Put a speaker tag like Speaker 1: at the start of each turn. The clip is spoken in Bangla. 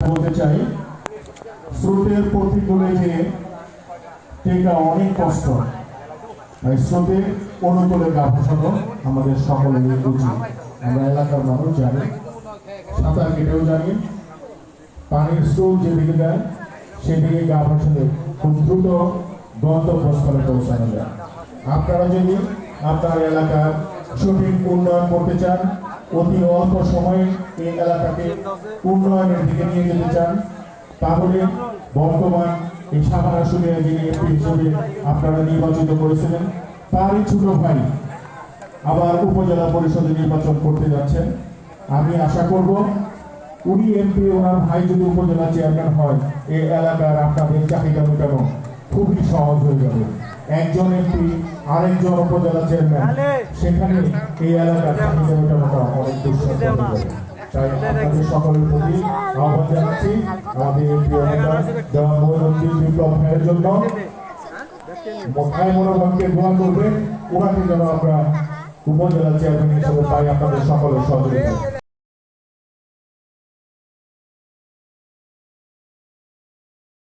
Speaker 1: বলতে চাই, স্রোতের প্রতিকূলে যে টেকা অনেক কষ্ট, স্রোতের অনুকূলে গা ভাসানো আমাদের সকলেরই উচিত। আমরা এলাকার মানুষ জানি, সাঁতার কেটেও জানি, পানির স্রোত যেদিকে যায় সেদিকে গা ভাসালে খুব দ্রুত গন্তব্যস্থলে পৌঁছানো যায়। আপনারা যদি আপনার এলাকার সঠিক উন্নয়ন করতে চান, অতি অল্প সময়ে এই এলাকাকে উন্নয়নের দিকে নিয়ে যেতে চান, তাহলে বর্তমান এই সাভার আসনে যিনি এমপি হিসেবে আপনারা নির্বাচিত করেছিলেন তারই ছোট ভাই আবার উপজেলা পরিষদে নির্বাচন করতে যাচ্ছেন। আমি আশা করব উনি এমপি, ওনার ভাই যদি উপজেলা চেয়ারম্যান হয়, এই এলাকার আপনাদের চাহিদা মেটানো খুবই সহজ হয়ে যাবে। একজন এমপি আরেকজন উপজেলা চেয়ারম্যান, সেখানে এই এলাকার চাহিদা মেটানোটা অনেক দুঃসাধ্য হয়ে যাবে। তাই আপনাদের সকলের প্রতি আহ্বান জানাচ্ছি আমাদের এমপি দেওয়ান মঈনুদ্দিন বিপ্লব ভাইয়ের জন্য ভাই মনোভাবকে দোয়া করবেন, ওনাকে যেন আমরা উপজেলা চেয়ারম্যান হিসেবে পাই আপনাদের সকলের সহযোগিতা।